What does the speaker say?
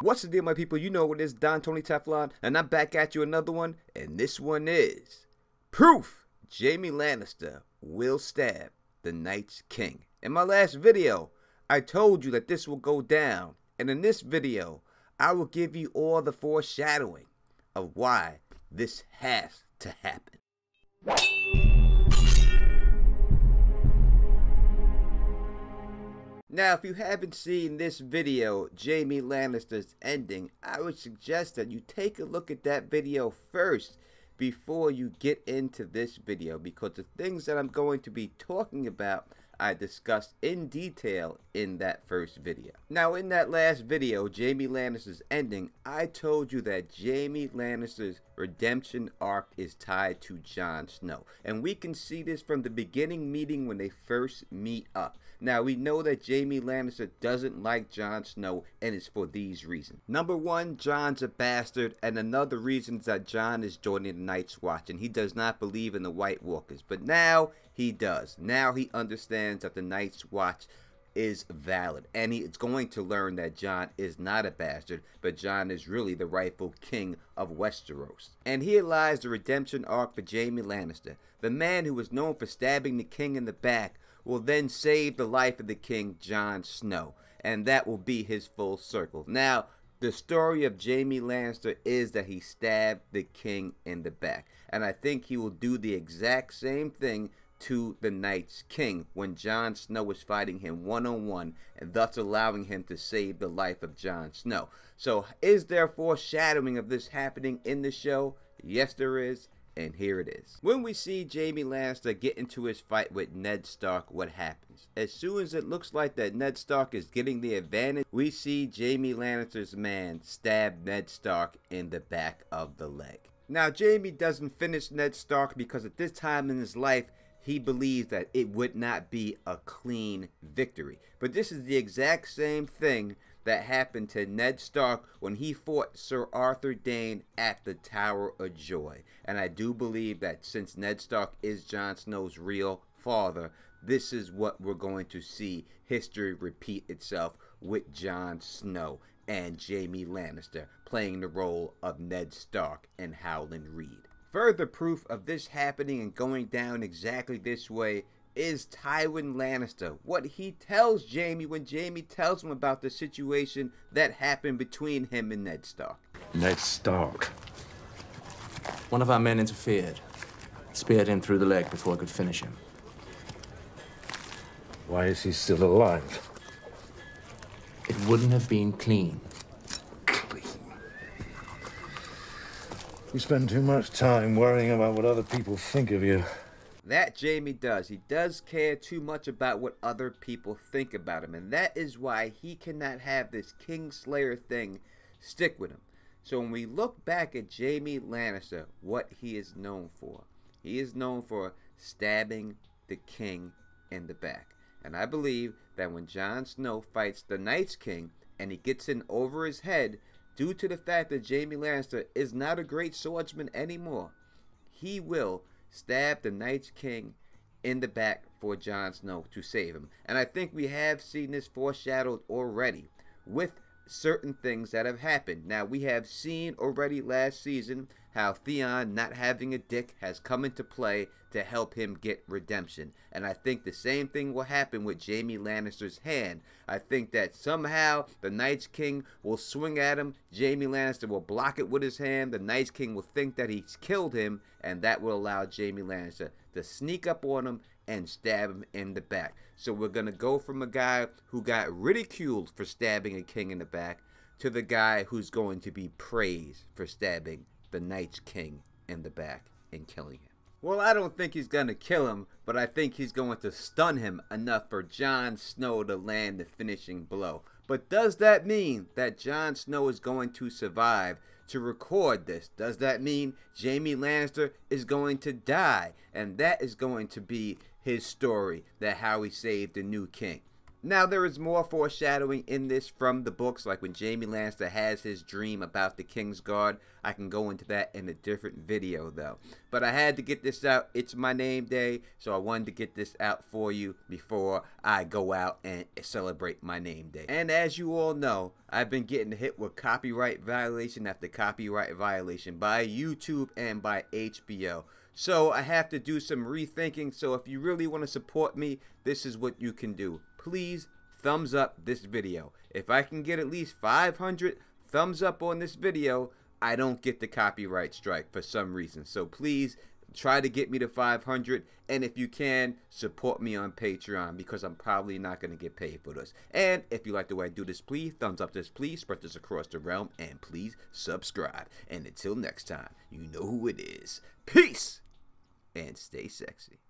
What's the deal, my people? You know what it is, Don Tony Teflon, and I'm back at you another one, and this one is Proof Jamie Lannister will stab the Night's King. In my last video, I told you that this will go down, and in this video, I will give you all the foreshadowing of why this has to happen. Now, if you haven't seen this video, Jamie Lannister's ending, I would suggest that you take a look at that video first before you get into this video, because the things that I'm going to be talking about I discussed in detail in that first video. Now, in that last video, Jamie Lannister's ending, I told you that Jamie Lannister's redemption arc is tied to Jon Snow. And we can see this from the beginning meeting when they first meet up. Now, we know that Jamie Lannister doesn't like Jon Snow, and it's for these reasons. Number one, Jon's a bastard, and another reason is that Jon is joining the Night's Watch, and he does not believe in the White Walkers. But now he does. Now he understands that the Night's Watch is valid, and he is going to learn that Jon is not a bastard, but Jon is really the rightful king of Westeros. And here lies the redemption arc for Jamie Lannister. The man who was known for stabbing the king in the back will then save the life of the king, Jon Snow, and that will be his full circle. Now, the story of Jamie Lannister is that he stabbed the king in the back, and I think he will do the exact same thing to the Night's King when Jon Snow is fighting him one-on-one, and thus allowing him to save the life of Jon Snow. So, is there foreshadowing of this happening in the show? Yes, there is. And here it is. When we see Jamie Lannister get into his fight with Ned Stark, what happens? As soon as it looks like that Ned Stark is getting the advantage, we see Jamie Lannister's man stab Ned Stark in the back of the leg. Now, Jamie doesn't finish Ned Stark because at this time in his life, he believes that it would not be a clean victory. But this is the exact same thing that happened to Ned Stark when he fought Sir Arthur Dayne at the Tower of Joy. And I do believe that since Ned Stark is Jon Snow's real father, this is what we're going to see history repeat itself with Jon Snow and Jamie Lannister playing the role of Ned Stark and Howland Reed. Further proof of this happening and going down exactly this way is Tywin Lannister. What he tells Jamie when Jamie tells him about the situation that happened between him and Ned Stark. Ned Stark. One of our men interfered. Speared him through the leg before I could finish him. Why is he still alive? It wouldn't have been clean. Clean. You spend too much time worrying about what other people think of you. That Jamie does. He does care too much about what other people think about him. And that is why he cannot have this Kingslayer thing stick with him. So when we look back at Jamie Lannister, what he is known for. He is known for stabbing the king in the back. And I believe that when Jon Snow fights the Night's King and he gets in over his head, due to the fact that Jamie Lannister is not a great swordsman anymore, he will stab the Night's King in the back for Jon Snow to save him. And I think we have seen this foreshadowed already with certain things that have happened. Now, we have seen already last season how Theon not having a dick has come into play to help him get redemption. And I think the same thing will happen with Jamie Lannister's hand. I think that somehow the Night's King will swing at him, Jamie Lannister will block it with his hand, the Night's King will think that he's killed him, and that will allow Jamie Lannister to sneak up on him and stab him in the back. So we're going to go from a guy who got ridiculed for stabbing a king in the back to the guy who's going to be praised for stabbing the Night's King in the back and killing him. Well, I don't think he's going to kill him, but I think he's going to stun him enough for Jon Snow to land the finishing blow. But does that mean that Jon Snow is going to survive to record this? Does that mean Jamie Lannister is going to die? And that is going to be his story, that how he saved the new king. Now, there is more foreshadowing in this from the books, like when Jamie Lannister has his dream about the Kingsguard. I can go into that in a different video, though. But I had to get this out. It's my name day, so I wanted to get this out for you before I go out and celebrate my name day. And as you all know, I've been getting hit with copyright violation after copyright violation by YouTube and by HBO. So I have to do some rethinking. So if you really want to support me, this is what you can do. Please thumbs up this video. If I can get at least 500 thumbs up on this video, I don't get the copyright strike for some reason. So please try to get me to 500, and if you can, support me on Patreon, because I'm probably not going to get paid for this. And if you like the way I do this, please thumbs up this, please spread this across the realm, and please subscribe. And until next time, you know who it is. Peace and stay sexy.